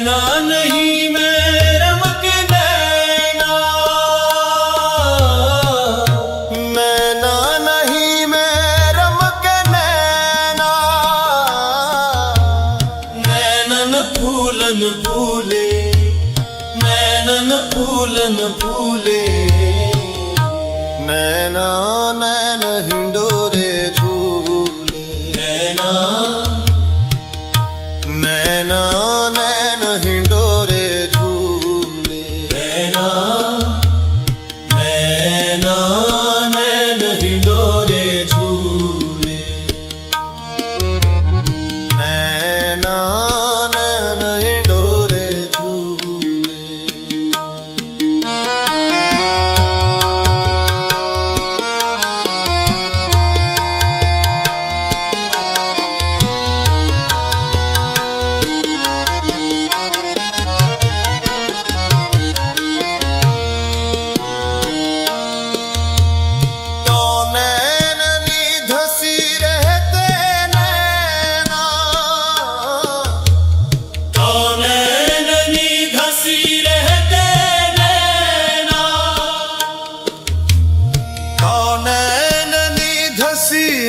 नैना नहीं मैं रमक नैना, नैना नहीं मैं रमक नैना, नैनन फूलन फूले, नैनन फूलन फूले, नैना नैन हिंडोरे झूले, नैना नैना नैन हिंडोरे झूले, नैना नैना नैन हिंडोरे झूले, नैना नैन हिंडोरे झूले।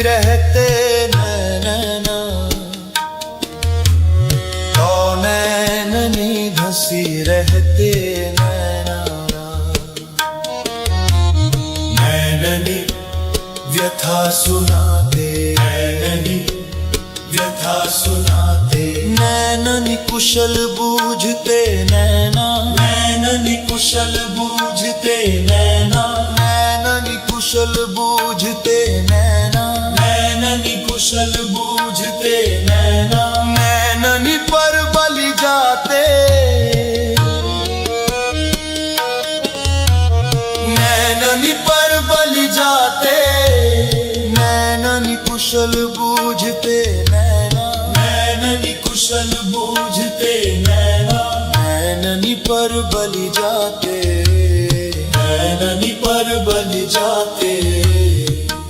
रहते नैना, तो नैननी धसी रहते नैना, नैननी व्यथा सुनाते, नैननी व्यथा सुनाते, नैननी कुशल बूझते नैना, नैननी कुशल बूझते नैना, नैननी कुशल बूझते नैना, नैननी कुशल बूझते नैना, नैननी पर बलि जाते, नैननी पर बलि जाते, नैननी कुशल बूझते नैना, नैननी कुशल बूझते नैना, नैननी पर बलि जाते, नैननी पर बलि जाते,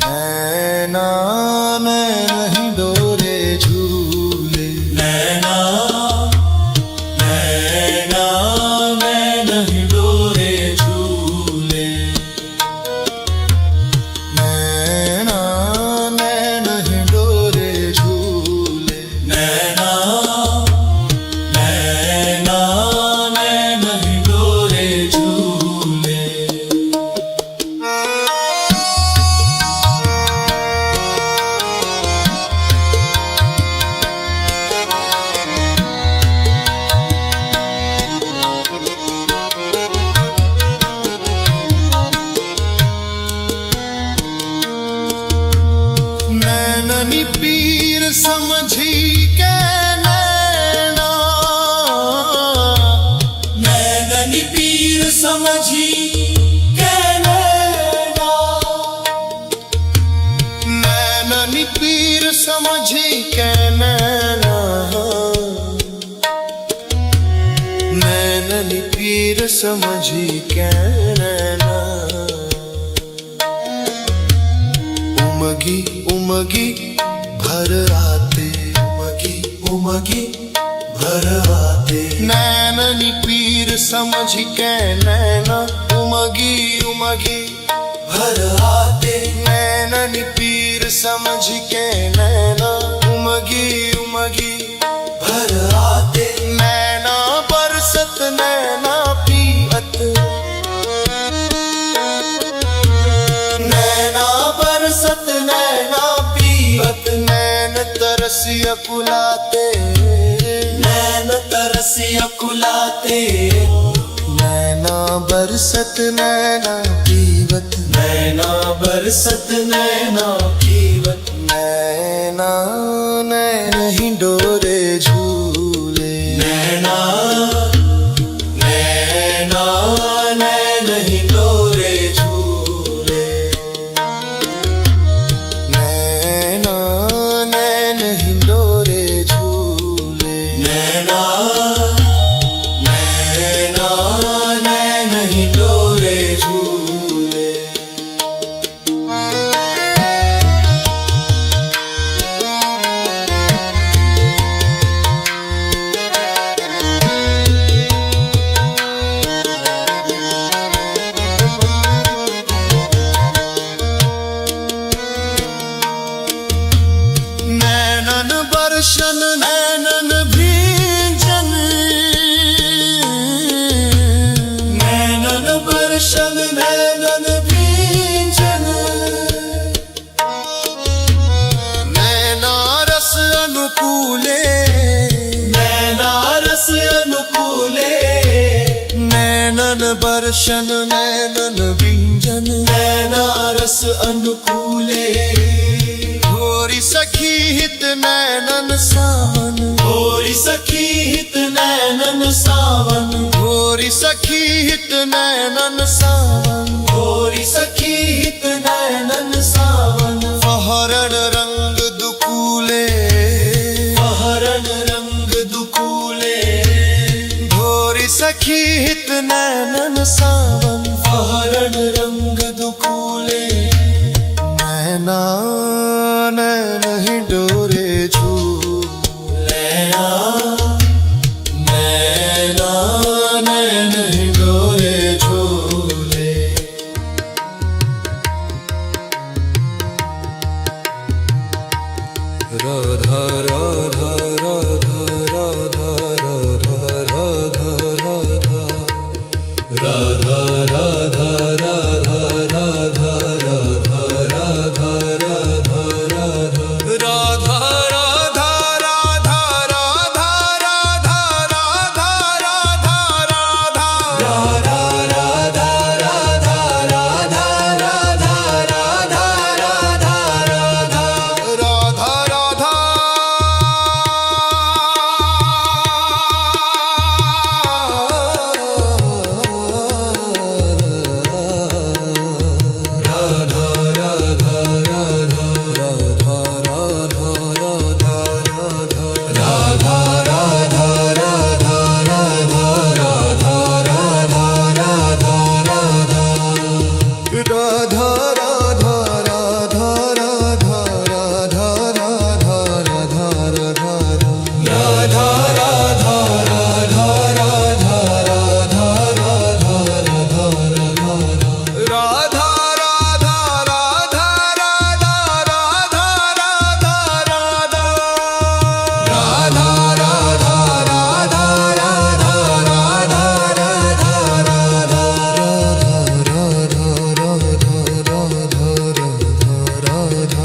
नैना नैन हिंडोरे झूले, नैना नैना नैन हिंडोरे झूले, नैना नैन हिंडोरे झूले, नैना नैना नैन हिंडोरे झूले। नैननी पीर समझी के नैना, नैननी पीर समझी के नैना, नैननी पीर समझी के नैना, नैननी पीर समझी के नैना, उमगी उमगी भर आते, उमगी उमगी भर आते, नैननी पीर समझ के नैना, उमगी उमगी भर आते, नैननी पीर समझ के नैना, उमगी उमगी भर आते, नैना बरसत नैना पीवत, नैना बरसत नैना पीवत, नैन तरसिया कुलाते, नैन तरसिया कुलाते, नैना बरसत नैना पीवत, नैना बरसत नैना पीवत, नैना नैन हिंडोरे झूले, नैना नैना नैन हिंडोरे झूले, नैना नैन हिंडोरे झूले, नैना नैना नैन हिंडोरे झूले। झूले, नैनन बरशन नैनन विंजन, नैना रस अनुकूले, होरी सखी हित नैनन सावन, होरी सखी हित नैनन सावन, होरी सखी हित नैनन सावन, होरी सखी हित नैनन सावन, फहरण रंग दुकूले, फहरन रंग दुकूले, होरी सखी हित नैनन सावन, फहरन रंग दुकूले, नैना नैन ही डोरे झूले, नैना नैना नैन ही डोरे झूले, राधा राधा राधा राधा राधा राधा राधा, राधा राधा राधा राधा राधा राधा राधा राधा, राधा राधा राधा राधा राधा राधा राधा राधा, राधा राधा राधा राधा राधा राधा राधा राधा, राधा राधा राधा राधा राधा राधा राधा राधा राधा, राधा राधा राधा राधा राधा राधा राधा राधा, राधा राधा राधा राधा राधा राधा राधा राधा, राधा राधा राधा राधा राधा राधा राधा राधा, राधा राधा राधा राधा राधा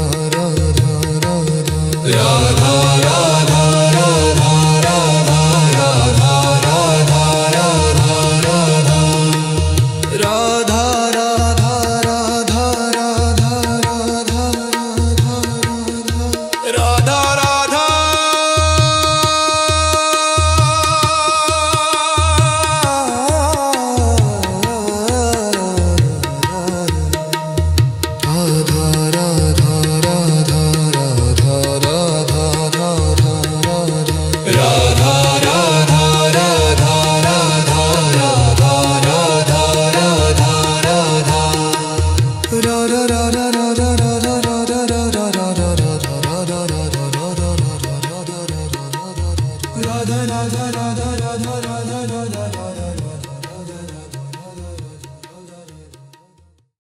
राधा राधा, राधा राधा राधा राधा राधा राधा राधा राधा राधा